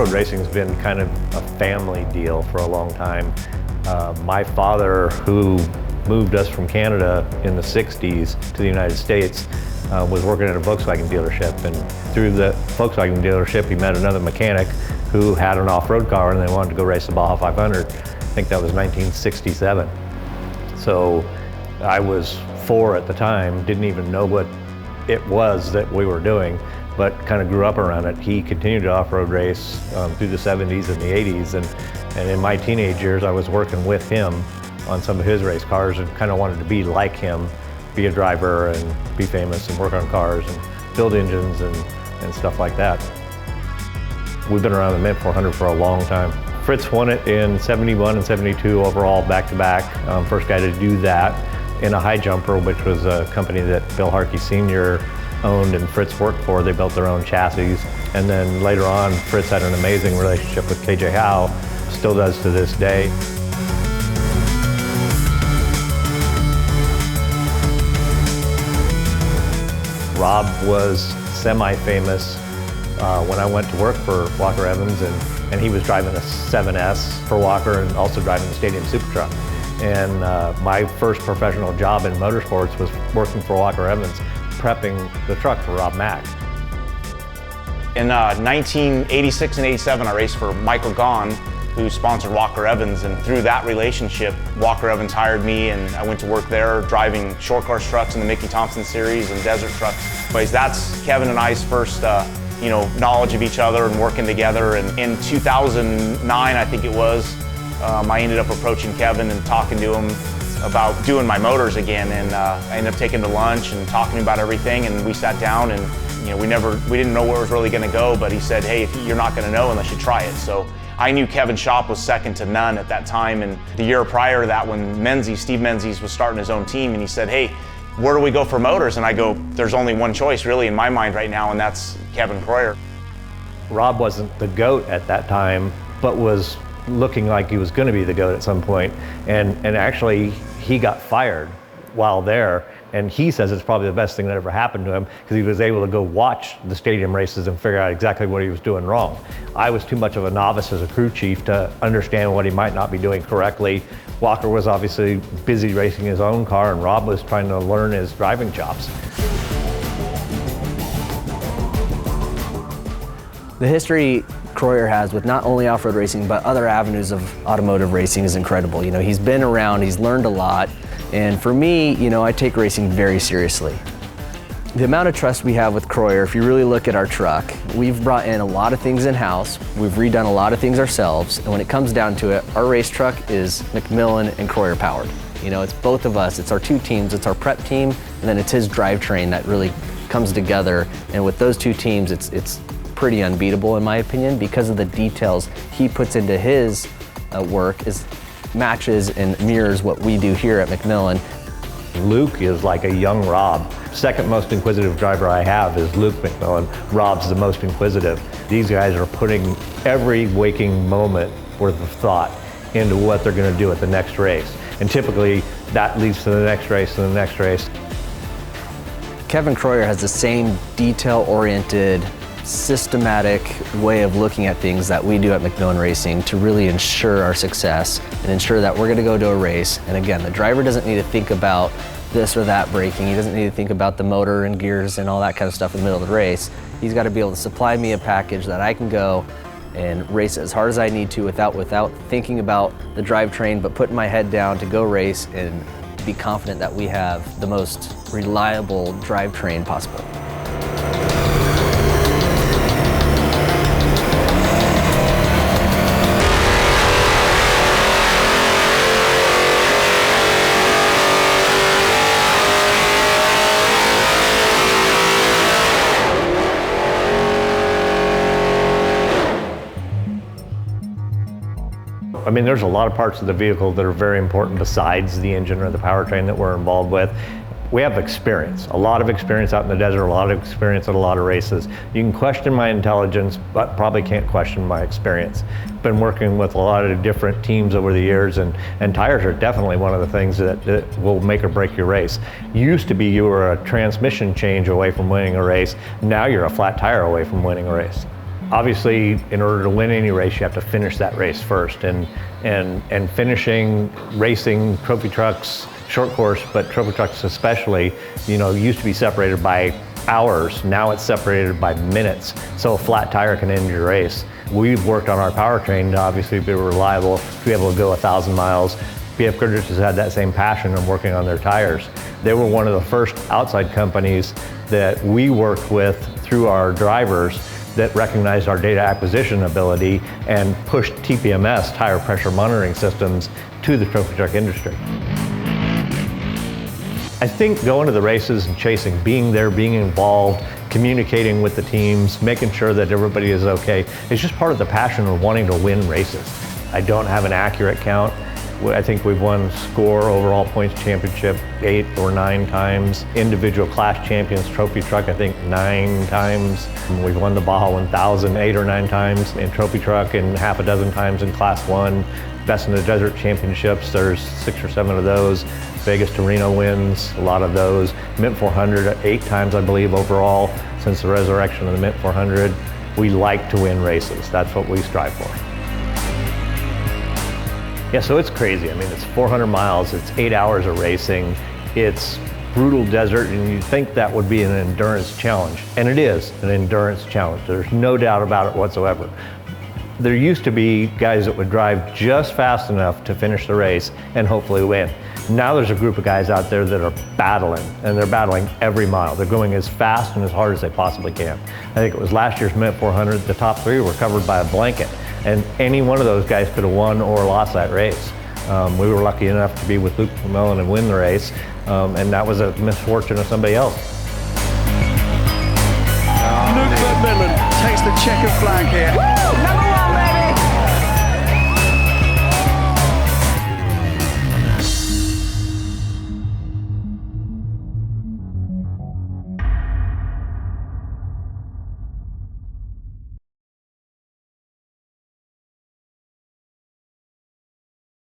Off-road racing has been kind of a family deal for a long time. My father, who moved us from Canada in the 60s to the United States, was working at a Volkswagen dealership, and through the Volkswagen dealership he met another mechanic who had an off-road car and they wanted to go race the Baja 500. I think that was 1967. So I was 4 at the time, didn't even know what it was that we were doing, but kind of grew up around it. He continued to off-road race through the 70s and the 80s, and in my teenage years I was working with him on some of his race cars and kind of wanted to be like him, be a driver and be famous and work on cars and build engines and stuff like that. We've been around the Mint 400 for a long time. Fritz won it in 71 and 72 overall back-to-back. First guy to do that in a high jumper, which was a company that Bill Harkey Sr. owned and Fritz worked for. They built their own chassis. And then later on, Fritz had an amazing relationship with KJ Howe, still does to this day. Rob was semi-famous when I went to work for Walker Evans, and he was driving a 7S for Walker and also driving the Stadium Super Truck. And my first professional job in motorsports was working for Walker Evans, prepping the truck for Rob Mack. In 1986 and 87, I raced for Michael Gaughan, who sponsored Walker Evans, and through that relationship, Walker Evans hired me and I went to work there driving short course trucks in the Mickey Thompson series and desert trucks. Anyways, that's Kevin and I's first knowledge of each other and working together. And in 2009, I think it was, I ended up approaching Kevin and talking to him about doing my motors again, and I ended up taking him to lunch and talking about everything, and we sat down and we didn't know where it was really going to go, but he said, hey, you're not going to know unless you try it. So I knew Kevin's shop was second to none at that time, and the year prior to that, when Steve Menzies was starting his own team, and he said, hey, where do we go for motors? And I go, there's only one choice really in my mind right now, and that's Kevin Kroyer. Rob wasn't the GOAT at that time, but was looking like he was going to be the GOAT at some point, and actually he got fired while there, and he says it's probably the best thing that ever happened to him because he was able to go watch the stadium races and figure out exactly what he was doing wrong. I was too much of a novice as a crew chief to understand what he might not be doing correctly. Walker was obviously busy racing his own car, and Rob was trying to learn his driving chops. The history Kroyer has with not only off-road racing but other avenues of automotive racing is incredible. He's been around, he's learned a lot, and for me, I take racing very seriously. The amount of trust we have with Kroyer, if you really look at our truck, we've brought in a lot of things in-house, we've redone a lot of things ourselves, and when it comes down to it, our race truck is McMillan and Kroyer powered. It's both of us, it's our two teams, it's our prep team, and then it's his drivetrain that really comes together, and with those two teams, it's pretty unbeatable in my opinion because of the details he puts into his work matches and mirrors what we do here at McMillan. Luke is like a young Rob. Second most inquisitive driver I have is Luke McMillan. Rob's the most inquisitive. These guys are putting every waking moment worth of thought into what they're going to do at the next race. And typically that leads to the next race and the next race. Kevin Kroyer has the same detail-oriented, systematic way of looking at things that we do at McMillan Racing to really ensure our success and ensure that we're going to go to a race. And again, the driver doesn't need to think about this or that braking. He doesn't need to think about the motor and gears and all that kind of stuff in the middle of the race. He's got to be able to supply me a package that I can go and race as hard as I need to without thinking about the drivetrain, but putting my head down to go race and to be confident that we have the most reliable drivetrain possible. I mean, there's a lot of parts of the vehicle that are very important besides the engine or the powertrain that we're involved with. We have experience, a lot of experience out in the desert, a lot of experience at a lot of races. You can question my intelligence, but probably can't question my experience. Been working with a lot of different teams over the years, and tires are definitely one of the things that will make or break your race. Used to be you were a transmission change away from winning a race, now you're a flat tire away from winning a race. Obviously, in order to win any race, you have to finish that race first. And finishing racing trophy trucks, short course, but trophy trucks especially, used to be separated by hours. Now it's separated by minutes. So a flat tire can end your race. We've worked on our powertrain to obviously be reliable, to be able to go 1,000 miles. BFGoodrich has had that same passion in working on their tires. They were one of the first outside companies that we worked with through our drivers that recognized our data acquisition ability and pushed TPMS, tire pressure monitoring systems, to the trophy truck industry. I think going to the races and chasing, being there, being involved, communicating with the teams, making sure that everybody is okay, is just part of the passion of wanting to win races. I don't have an accurate count. I think we've won SCORE overall points championship 8 or 9 times. Individual class champions trophy truck, I think 9 times. We've won the Baja 1000 8 or 9 times in trophy truck and half a dozen times in class 1. Best in the Desert championships, there's 6 or 7 of those. Vegas to Reno wins, a lot of those. Mint 400 8 times, I believe, overall since the resurrection of the Mint 400. We like to win races. That's what we strive for. Yeah, so it's crazy. I mean, it's 400 miles, it's 8 hours of racing, it's brutal desert, and you'd think that would be an endurance challenge. And it is an endurance challenge. There's no doubt about it whatsoever. There used to be guys that would drive just fast enough to finish the race and hopefully win. Now there's a group of guys out there that are battling, and they're battling every mile. They're going as fast and as hard as they possibly can. I think it was last year's Mint 400, the top 3 were covered by a blanket. And any one of those guys could have won or lost that race. We were lucky enough to be with Luke McMillan and win the race, and that was a misfortune of somebody else. Luke McMillan takes the checkered flag here.